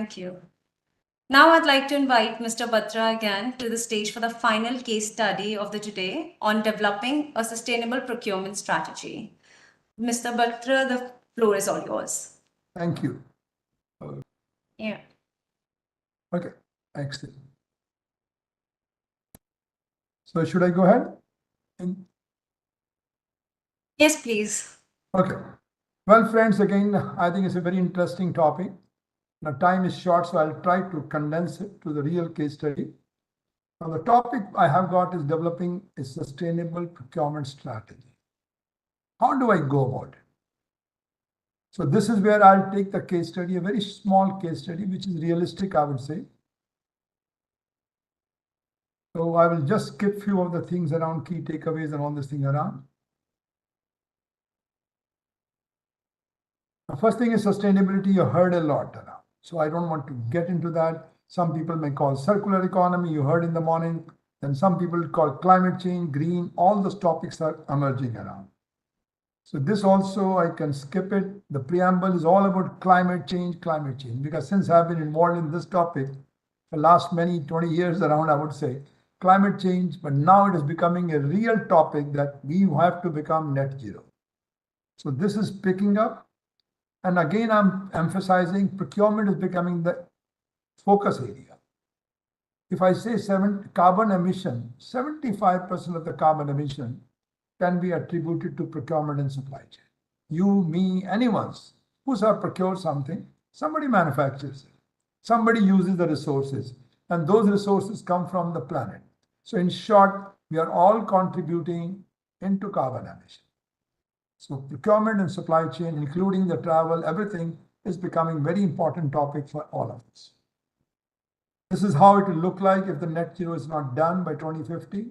Thank you. Now I'd like to invite Mr. Batra again to the stage for the final case study of the today on developing a sustainable procurement strategy. Mr. Batra, the floor is all yours. Thank you. Yeah. Okay, excellent. So should I go ahead? Yes, please. Okay. Well, friends, again, I think it's a very interesting topic. Now, time is short, so I'll try to condense it to the real case study. Now, the topic I have got is developing a sustainable procurement strategy. How do I go about it? So this is where I'll take the case study, a very small case study, which is realistic, I would say. So I will just skip few of the things around key takeaways and all this thing around. The first thing is sustainability. You heard a lot around. So I don't want to get into that. Some people may call circular economy. You heard in the morning. Then some people call climate change, green. All those topics are emerging around. So this also, I can skip it. The preamble is all about climate change, because since I've been involved in this topic for the last 20 years around, I would say, climate change, but now it is becoming a real topic that we have to become net zero. So this is picking up. And again, I'm emphasizing procurement is becoming the focus area. If I say carbon emission, 75% of the carbon emission can be attributed to procurement and supply chain. You, me, anyone's who's procured something, somebody manufactures it. Somebody uses the resources, and those resources come from the planet. So in short, we are all contributing into carbon emission. So procurement and supply chain, including the travel, everything is becoming very important topic for all of us. This is how it will look like if the net zero is not done by 2050.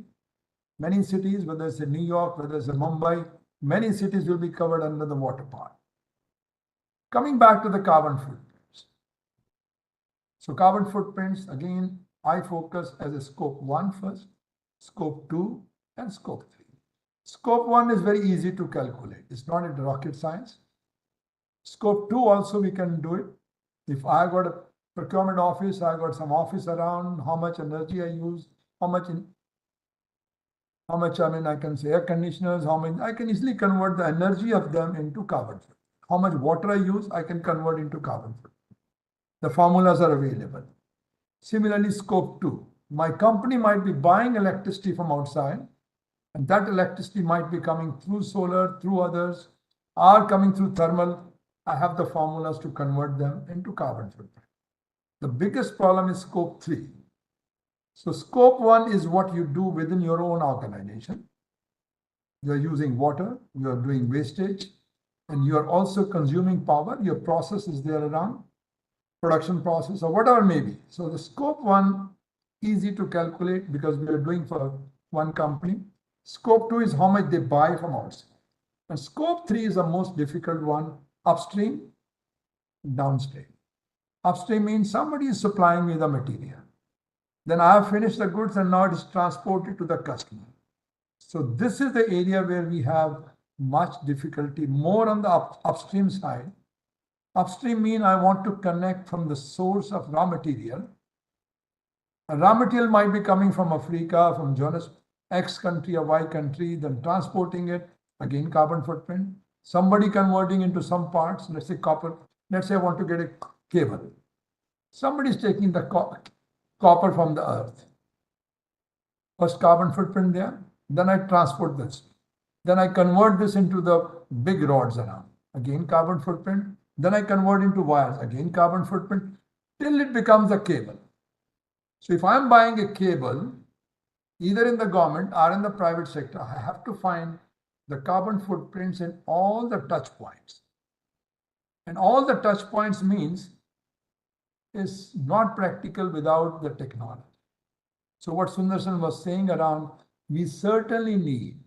Many cities, whether it's in New York, whether it's in Mumbai, many cities will be covered under the water part. Coming back to the carbon footprints. So carbon footprints, again, I focus as a scope 1 first, scope 2, and scope 3. Scope 1 is very easy to calculate. It's not a rocket science. Scope 2 also we can do it. If I got a procurement office, I got some office around, how much energy I use, how much I can say air conditioners, I can easily convert the energy of them into carbon footprint. How much water I use, I can convert into carbon footprint. The formulas are available. Similarly, scope 2. My company might be buying electricity from outside, and that electricity might be coming through solar, through others, or coming through thermal. I have the formulas to convert them into carbon footprint. The biggest problem is scope 3. So scope 1 is what you do within your own organization. You're using water, you're doing wastage, and you're also consuming power. Your process is there around, production process or whatever may be. So the scope 1, easy to calculate because we are doing for one company. Scope 2 is how much they buy from outside. And scope 3 is the most difficult one, upstream, downstream. Upstream means somebody is supplying me the material. Then I have finished the goods and now it is transported to the customer. So this is the area where we have much difficulty, more on the upstream side. Upstream means I want to connect from the source of raw material. A raw material might be coming from Africa, from Jonas, X country or Y country, then transporting it, again carbon footprint. Somebody converting into some parts, let's say copper. Let's say I want to get a cable. Somebody is taking the copper from the earth. First carbon footprint there, then I transport this. Then I convert this into the big rods around. Again carbon footprint. Then I convert into wires. Again carbon footprint till it becomes a cable. So if I'm buying a cable, either in the government or in the private sector, I have to find the carbon footprints in all the touch points. And all the touch points means is not practical without the technology. So what Sundarsan was saying around, we certainly need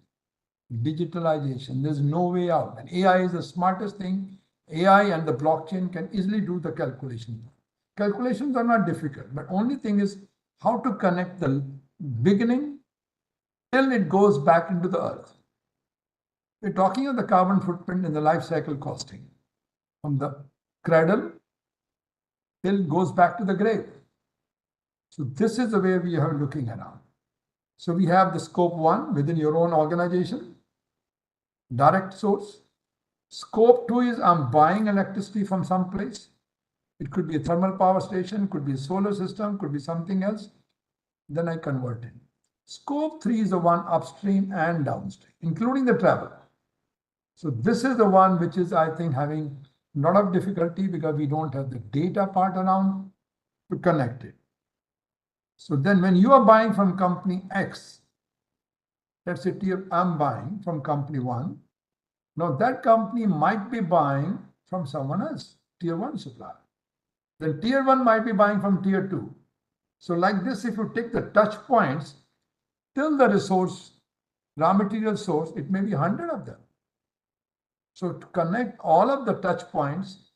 digitalization. There's no way out. And AI is the smartest thing. AI and the blockchain can easily do the calculation. Calculations are not difficult, but only thing is how to connect the beginning till it goes back into the earth. We're talking of the carbon footprint in the life cycle costing. From the cradle till it goes back to the grave. So this is the way we are looking around. So we have the scope 1 within your own organization, direct source. Scope 2 is I'm buying electricity from some place. It could be a thermal power station, could be a solar system, could be something else. Then I convert it. Scope 3 is the one upstream and downstream, including the travel. So this is the one which is, I think, having a lot of difficulty because we don't have the data part around to connect it. So then when you are buying from company X, let's say I'm buying from company 1. Now that company might be buying from someone else, tier 1 supplier. Then tier 1 might be buying from tier 2. So like this, if you take the touch points till the resource, raw material source, it may be 100 of them. So to connect all of the touch points,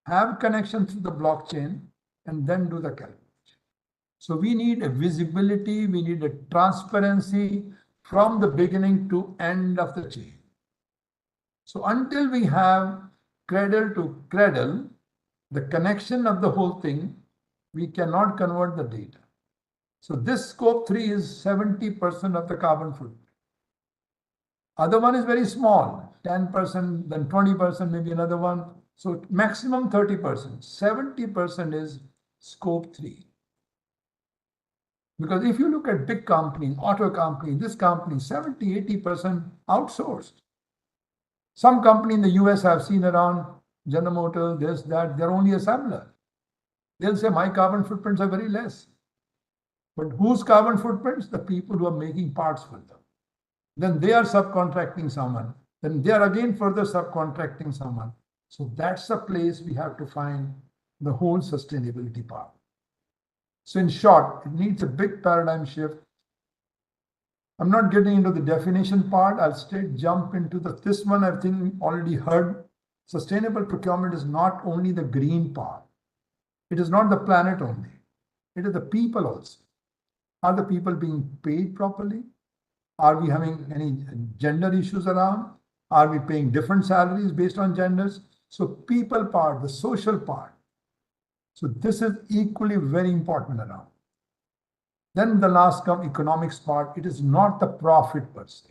have connection through the blockchain, and then do the calculation. So we need a visibility, we need a transparency from the beginning to end of the chain. So until we have cradle to cradle, the connection of the whole thing, we cannot convert the data. So this scope 3 is 70% of the carbon footprint. Other one is very small, 10%, then 20%, maybe another one. So maximum 30%, 70% is scope 3. Because if you look at big companies, auto company, this company, 70, 80% outsourced. Some company in the US I've seen around, General Motors, this, that, they're only assembler. They'll say my carbon footprints are very less. But whose carbon footprints? The people who are making parts for them. Then they are subcontracting someone. Then they are again further subcontracting someone. So that's the place we have to find the whole sustainability part. So in short, it needs a big paradigm shift. I'm not getting into the definition part. I'll straight jump into this one. I think already heard. Sustainable procurement is not only the green part. It is not the planet only. It is the people also. Are the people being paid properly? Are we having any gender issues around? Are we paying different salaries based on genders? So people part, the social part. So this is equally very important around. Then the last economics part, it is not the profit per se.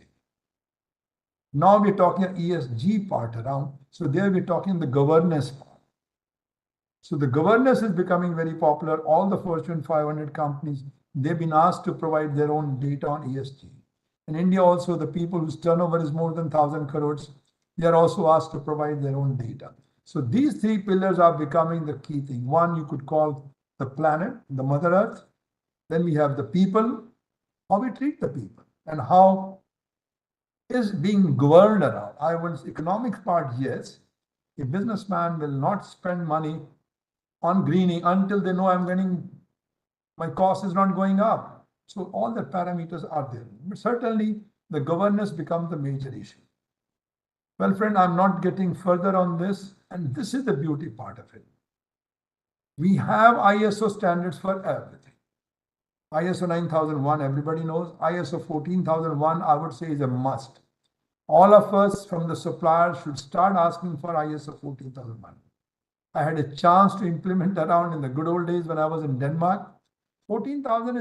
Now we're talking ESG part around. So there we're talking the governance part. So the governance is becoming very popular. All the Fortune 500 companies, they've been asked to provide their own data on ESG. In India also, the people whose turnover is more than 1,000 crores, they are also asked to provide their own data. So these three pillars are becoming the key thing. One, you could call the planet, the Mother Earth. Then we have the people, how we treat the people, and how is being governed around. I want economic part, yes. A businessman will not spend money on greening until they know my cost is not going up. So all the parameters are there. But certainly the governance becomes the major issue. Well, friend, I'm not getting further on this, and this is the beauty part of it. We have ISO standards for everything. ISO 9001, everybody knows. ISO 14001, I would say, is a must. All of us from the suppliers should start asking for ISO 14001. I had a chance to implement around in the good old days when I was in Denmark. 14,000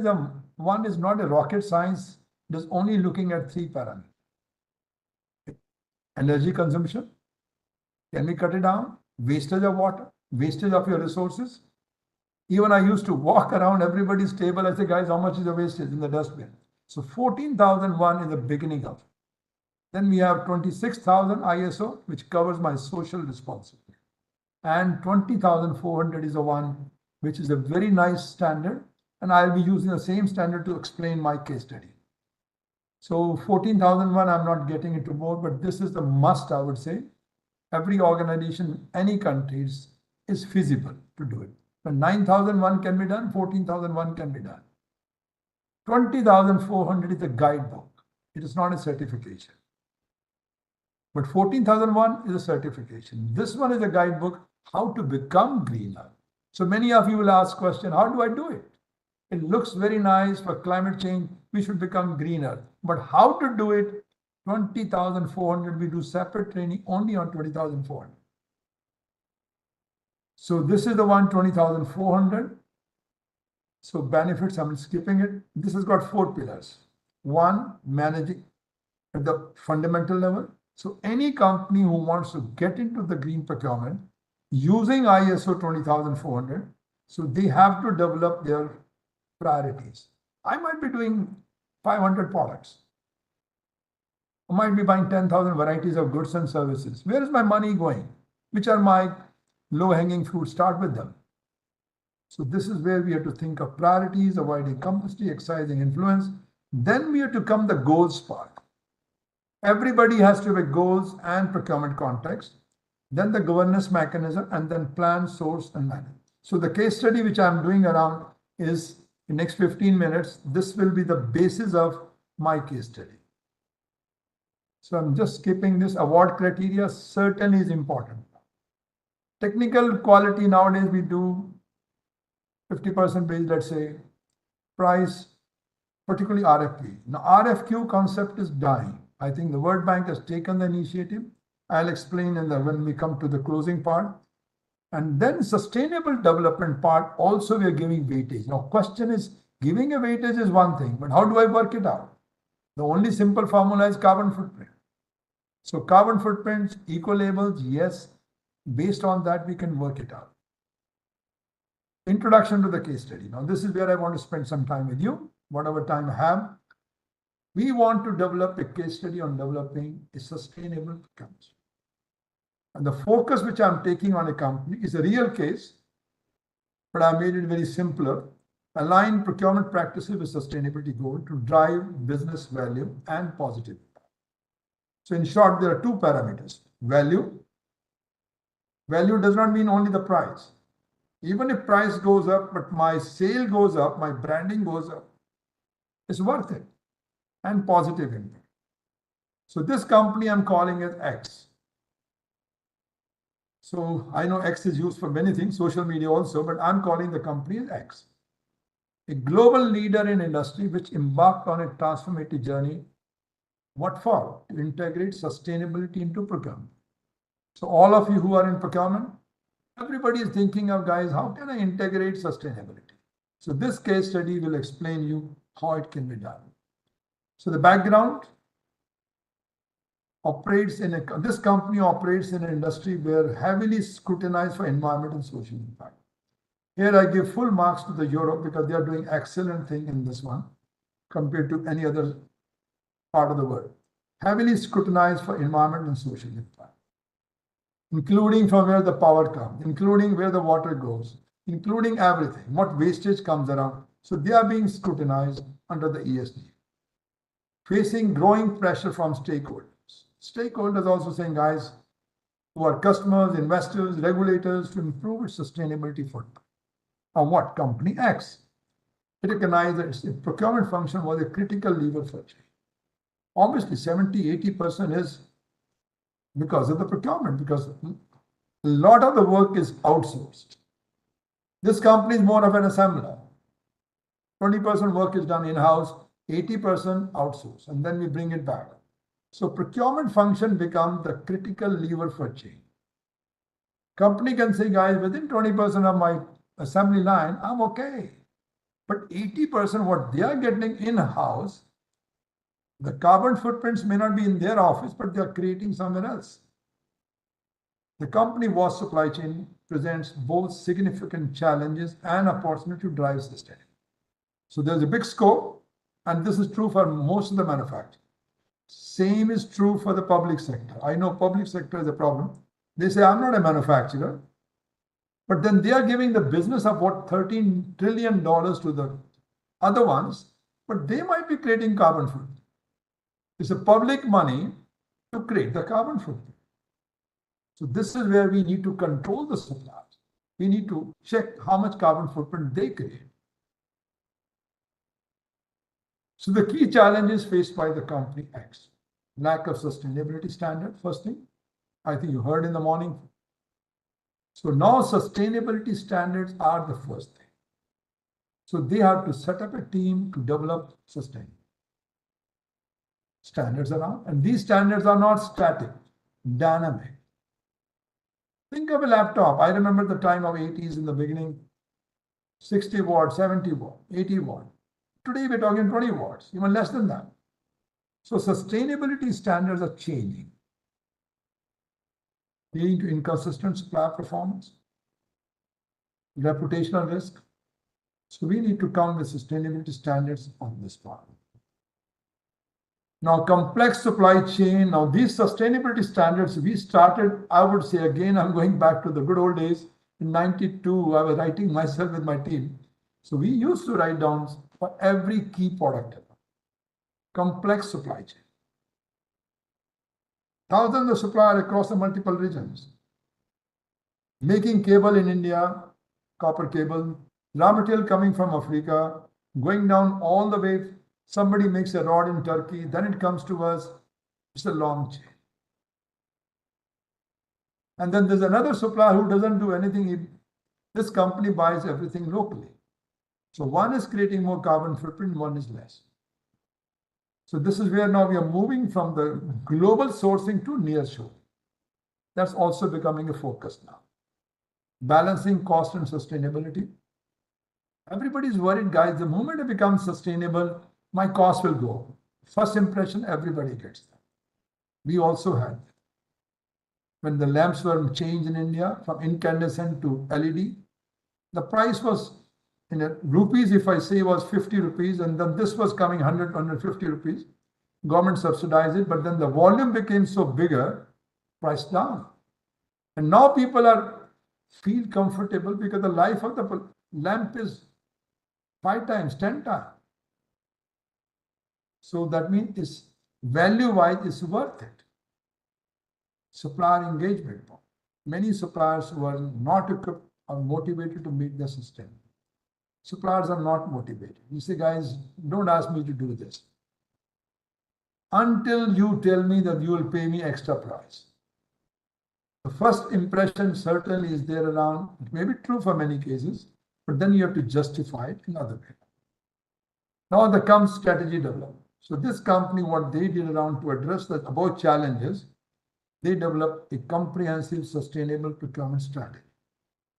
is not a rocket science. It is only looking at 3 parameters. Energy consumption. Can we cut it down? Wastage of water, wastage of your resources. Even I used to walk around everybody's table. I say, guys, how much is the wastage in the dustbin? So 14,001 is the beginning of it. Then we have 26,000 ISO, which covers my social responsibility. And 20,400 is the one which is a very nice standard. And I'll be using the same standard to explain my case study. So 14,001, I'm not getting into more, but this is the must, I would say. Every organization, any country is feasible to do it. But 9,001 can be done, 14,001 can be done. 20,400 is a guidebook. It is not a certification. But 14,001 is a certification. This one is a guidebook, how to become greener. So many of you will ask question, how do I do it? It looks very nice for climate change. We should become greener. But how to do it? 20,400, we do separate training only on 20,400. So this is the one 20,400. So benefits, I'm skipping it. This has got 4 pillars. One, managing at the fundamental level. So any company who wants to get into the green procurement using ISO 20,400, so they have to develop their priorities. I might be doing 500 products. I might be buying 10,000 varieties of goods and services. Where is my money going? Which are my low-hanging fruits? Start with them. So this is where we have to think of priorities, avoiding complexity, excising influence. Then we have to come the goals part. Everybody has to have goals and procurement context, then the governance mechanism, and then plan, source, and manage. So the case study which I'm doing around is in next 15 minutes, this will be the basis of my case study. So I'm just skipping this. Award criteria certainly is important. Technical quality nowadays we do 50% based, let's say, price, particularly RFP. Now RFQ concept is dying. I think the World Bank has taken the initiative. I'll explain when we come to the closing part. And then sustainable development part, also we are giving weightage. Now question is, giving a weightage is one thing, but how do I work it out? The only simple formula is carbon footprint. So carbon footprints, eco labels, yes. Based on that, we can work it out. Introduction to the case study. Now this is where I want to spend some time with you, whatever time I have. We want to develop a case study on developing a sustainable procurement. And the focus which I'm taking on a company is a real case, but I made it very simpler. Align procurement practices with sustainability goal to drive business value and positive impact. So in short, there are two parameters. Value. Value does not mean only the price. Even if price goes up, but my sale goes up, my branding goes up, it's worth it. And positive impact. So this company I'm calling it X. So I know X is used for many things, social media also, but I'm calling the company as X. A global leader in industry which embarked on a transformative journey. What for? To integrate sustainability into procurement. So all of you who are in procurement, everybody is thinking of, guys, how can I integrate sustainability? So this case study will explain you how it can be done. So the background this company operates in an industry where heavily scrutinized for environmental and social impact. Here I give full marks to the Europe because they are doing excellent thing in this one compared to any other part of the world. Heavily scrutinized for environmental and social impact, including from where the power comes, including where the water goes, including everything, what wastage comes around. So they are being scrutinized under the ESG. Facing growing pressure from stakeholders. Stakeholders also saying, guys, who are customers, investors, regulators, to improve its sustainability footprint. Now what? Company X. It recognized that its procurement function was a critical lever for change. Obviously, 70–80% is because of the procurement, because a lot of the work is outsourced. This company is more of an assembler. 20% work is done in-house, 80% outsourced, and then we bring it back. So procurement function becomes the critical lever for change. Company can say, guys, within 20% of my assembly line, I'm okay. But 80% what they are getting in-house, the carbon footprints may not be in their office, but they are creating somewhere else. The company vast supply chain presents both significant challenges and opportunity to drive sustainability. So there's a big scope, and this is true for most of the manufacturers. Same is true for the public sector. I know public sector is a problem. They say, I'm not a manufacturer, but then they are giving the business of what, $13 trillion to the other ones, but they might be creating carbon footprint. It's a public money to create the carbon footprint. So this is where we need to control the suppliers. We need to check how much carbon footprint they create. So the key challenges faced by the company X. Lack of sustainability standard, first thing. I think you heard in the morning. So now sustainability standards are the first thing. So they have to set up a team to develop sustainability standards around. And these standards are not static, dynamic. Think of a laptop. I remember the time of 80s in the beginning, 60 watt, 70 watt, 80 watt. Today we're talking 20 watts, even less than that. So sustainability standards are changing, leading to inconsistent supply performance, reputational risk. So we need to come with sustainability standards on this part. Now, complex supply chain. Now, these sustainability standards we started, I would say again, I'm going back to the good old days. In 92, I was writing myself with my team. So we used to write down for every key product, complex supply chain. Thousands of suppliers across the multiple regions. Making cable in India, copper cable, raw material coming from Africa, going down all the way. Somebody makes a rod in Turkey, then it comes to us. It's a long chain. And then there's another supplier who doesn't do anything. This company buys everything locally. So one is creating more carbon footprint, one is less. So this is where now we are moving from the global sourcing to nearshore. That's also becoming a focus now. Balancing cost and sustainability. Everybody's worried, guys, the moment it becomes sustainable, my cost will go. First impression, everybody gets that. We also had that. When the lamps were changed in India from incandescent to LED, the price was in rupees, if I say, was 50 rupees, and then this was coming 100, 150 rupees. Government subsidized it, but then the volume became so bigger, price down. And now people feel comfortable because the life of the lamp is 5 times, 10 times. So that means it's value-wise, it's worth it. Supplier engagement. Many suppliers were not equipped or motivated to meet the system. Suppliers are not motivated. You say, guys, don't ask me to do this until you tell me that you will pay me extra price. The first impression certainly is there around. It may be true for many cases, but then you have to justify it in other way. Now there comes strategy development. So this company, what they did around to address the above challenges, they developed a comprehensive sustainable procurement strategy.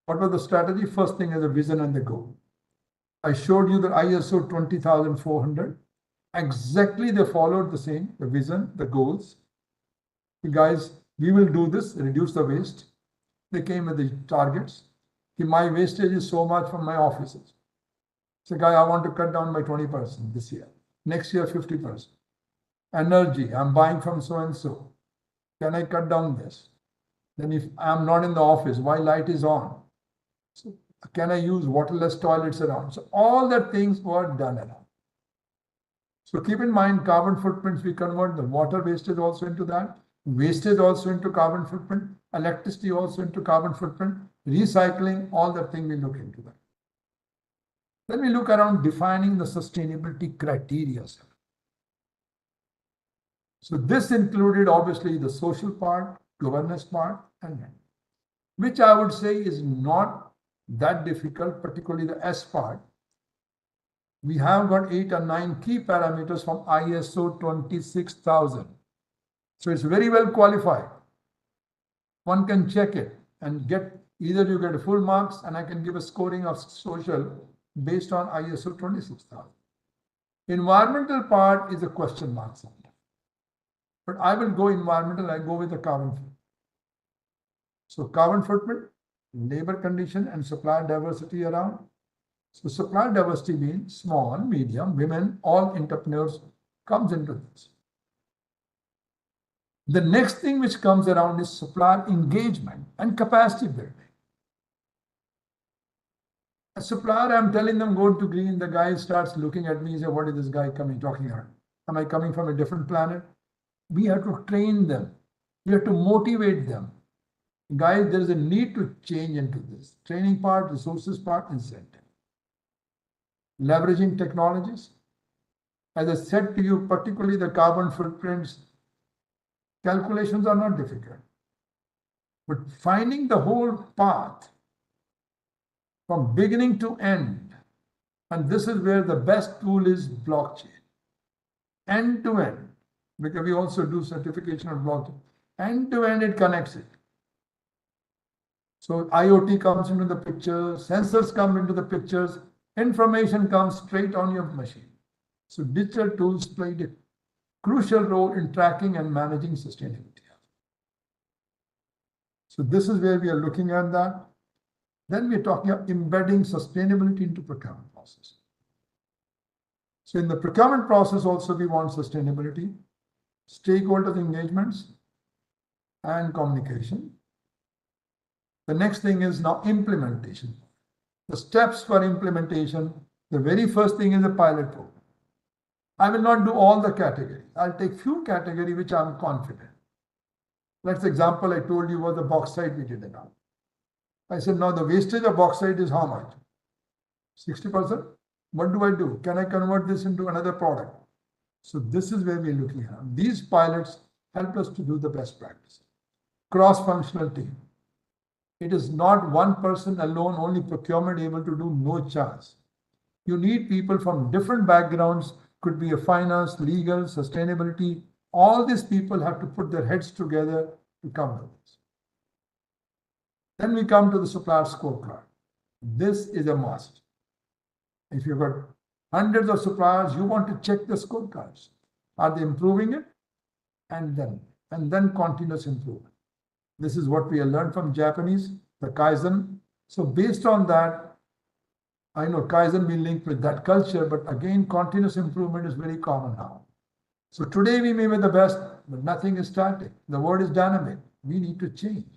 What was the strategy? First thing is the vision and the goal. I showed you the ISO 20400. Exactly they followed the same, the vision, the goals. You guys, we will do this, reduce the waste. They came with the targets. My wastage is so much from my offices. So guy, I want to cut down by 20% this year. Next year, 50%. Energy, I'm buying from so-and-so. Can I cut down this? Then if I'm not in the office, why light is on? So can I use waterless toilets around? So all the things were done around. So keep in mind, carbon footprints, we convert the water wastage also into that, wastage also into carbon footprint, electricity also into carbon footprint, recycling, all that thing we look into that. Then we look around defining the sustainability criteria. So this included obviously the social part, governance part, and which I would say is not that difficult, particularly the S part. We have got 8 or 9 key parameters from ISO 26000. So it's very well qualified. One can check it and get, either you get full marks and I can give a scoring of social based on ISO 26000. Environmental part is a question mark. But I will go environmental, I go with the carbon footprint. So carbon footprint, labor condition and supplier diversity around. So supplier diversity means small, medium, women, all entrepreneurs comes into this. The next thing which comes around is supplier engagement and capacity building. A supplier, I'm telling them go to green, the guy starts looking at me and say, what is this guy talking about? Am I coming from a different planet? We have to train them. We have to motivate them. Guys, there is a need to change into this. Training part, resources part, incentive. Leveraging technologies. As I said to you, particularly the carbon footprints, calculations are not difficult. But finding the whole path from beginning to end, and this is where the best tool is blockchain. End to end, because we also do certification of blockchain. End to end, it connects it. So IoT comes into the picture, sensors come into the pictures, information comes straight on your machine. So digital tools played a crucial role in tracking and managing sustainability. So this is where we are looking at that. Then we're talking about embedding sustainability into procurement process. So in the procurement process also we want sustainability, stakeholders engagements, and communication. The next thing is now implementation. The steps for implementation, the very first thing is a pilot program. I will not do all the categories. I'll take few categories which I'm confident. Let's example I told you was the bauxite we did now. I said now the wastage of bauxite is how much? 60%. What do I do? Can I convert this into another product? So this is where we're looking at. These pilots help us to do the best practice. Cross-functional team. It is not one person alone, only procurement able to do, no chance. You need people from different backgrounds, could be a finance, legal, sustainability. All these people have to put their heads together to come to this. Then we come to the supplier scorecard. This is a must. If you've got hundreds of suppliers, you want to check the scorecards. Are they improving it? And then continuous improvement. This is what we have learned from Japanese, the Kaizen. So based on that, I know Kaizen will link with that culture, but again, continuous improvement is very common now. So today we may be the best, but nothing is static. The world is dynamic. We need to change.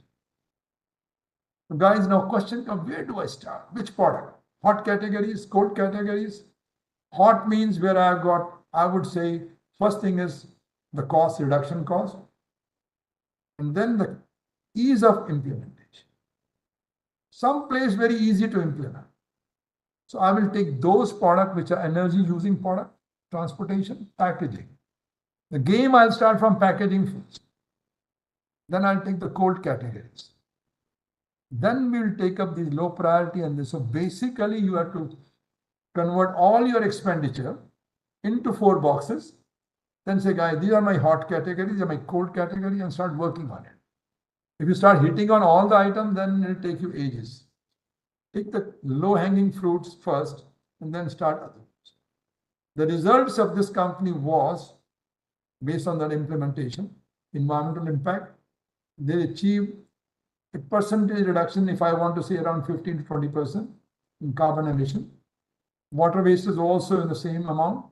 So guys, now question comes, where do I start? Which product? Hot categories, cold categories? Hot means where I've got, I would say, first thing is the cost, reduction cost. And then the ease of implementation. Some place very easy to implement. So I will take those products which are energy using product, transportation, packaging. The game I'll start from packaging first. Then I'll take the cold categories. Then we'll take up these low priority and this. So basically you have to convert all your expenditure into 4 boxes. Then say, guys, these are my hot categories, these are my cold category, and start working on it. If you start hitting on all the items, then it'll take you ages. Take the low-hanging fruits first and then start others. The results of this company was, based on that implementation, environmental impact, they achieved a percentage reduction, if I want to say around 15 to 20% in carbon emission. Water waste is also in the same amount.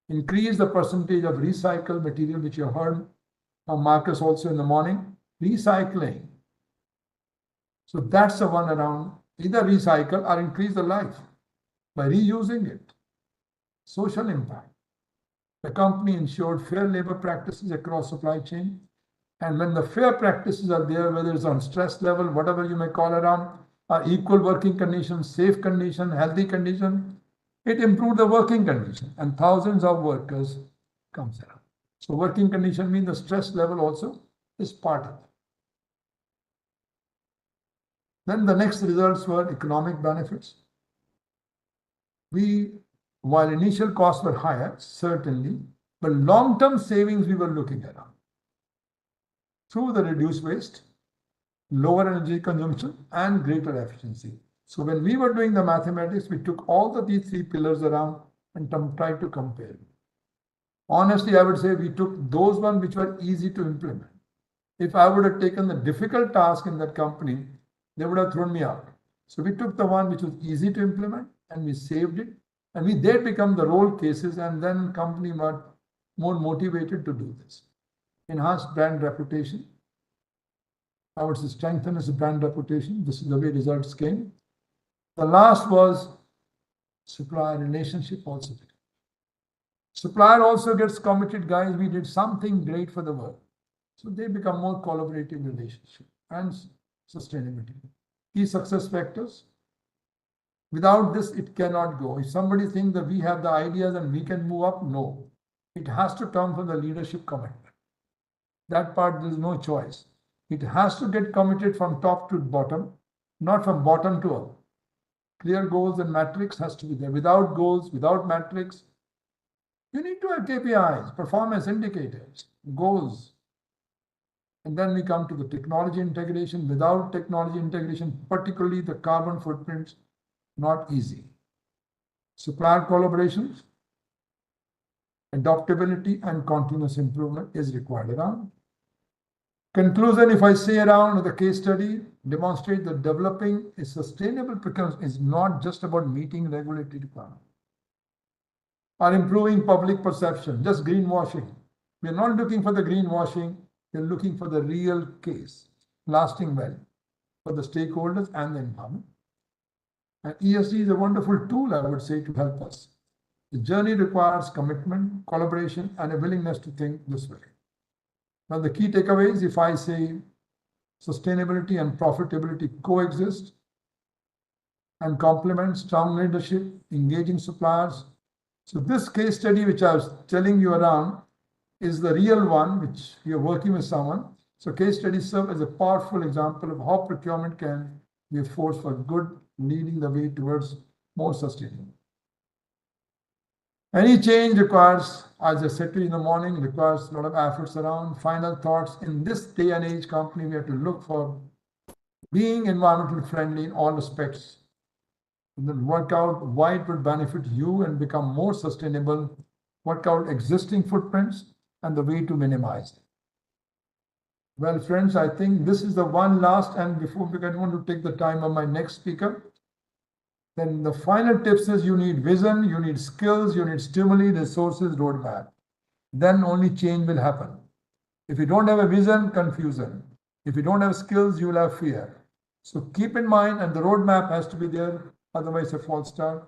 Increase the percentage of recycled material, which you heard from Marcus also in the morning. Recycling. So that's the one around either recycle or increase the life by reusing it. Social impact. The company ensured fair labor practices across supply chain. And when the fair practices are there, whether it's on stress level, whatever you may call around, equal working conditions, safe condition, healthy condition, it improved the working condition and thousands of workers comes around. So working condition means the stress level also is part of it. Then the next results were economic benefits. While initial costs were higher, certainly, but long-term savings we were looking at through the reduced waste, lower energy consumption, and greater efficiency. So when we were doing the mathematics, we took all these 3 pillars around and tried to compare. Honestly, I would say we took those ones which were easy to implement. If I would have taken the difficult task in that company, they would have thrown me out. So we took the one which was easy to implement and we saved it. And we did become the role cases, and then company were more motivated to do this. Enhanced brand reputation. I would say strengthen its brand reputation. This is the way results came. The last was supplier relationship also. Supplier also gets committed, guys, we did something great for the world. So they become more collaborative relationship and sustainability. Key success factors. Without this, it cannot go. If somebody thinks that we have the ideas and we can move up, no. It has to come from the leadership commitment. That part, there is no choice. It has to get committed from top to bottom, not from bottom to up. Clear goals and metrics has to be there. Without goals, without metrics, you need to have KPIs, performance indicators, goals. And then we come to the technology integration. Without technology integration, particularly the carbon footprints, not easy. Supplier collaborations, adaptability and continuous improvement is required around. Conclusion, if I say around the case study, demonstrate that developing a sustainable procurement is not just about meeting regulatory requirements or improving public perception, just greenwashing. We're not looking for the greenwashing, we're looking for the real case, lasting value for the stakeholders and the environment. And ESG is a wonderful tool, I would say, to help us. The journey requires commitment, collaboration, and a willingness to think this way. Now, the key takeaways, if I say sustainability and profitability coexist and complement strong leadership, engaging suppliers. So this case study, which I was telling you around, is the real one, which we are working with someone. So case studies serve as a powerful example of how procurement can be a force for good, leading the way towards more sustainable. Any change requires, as I said to you in the morning, requires a lot of efforts around. Final thoughts, in this day and age company, we have to look for being environmentally friendly in all aspects. And then work out why it would benefit you and become more sustainable, work out existing footprints and the way to minimize them. Well, friends, I think this is the one last, and before, because I want to take the time of my next speaker, then the final tips is you need vision, you need skills, you need stimuli, resources, roadmap. Then only change will happen. If you don't have a vision, confusion. If you don't have skills, you will have fear. So keep in mind, and the roadmap has to be there, otherwise a false start.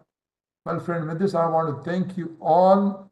Well, friend, with this, I want to thank you all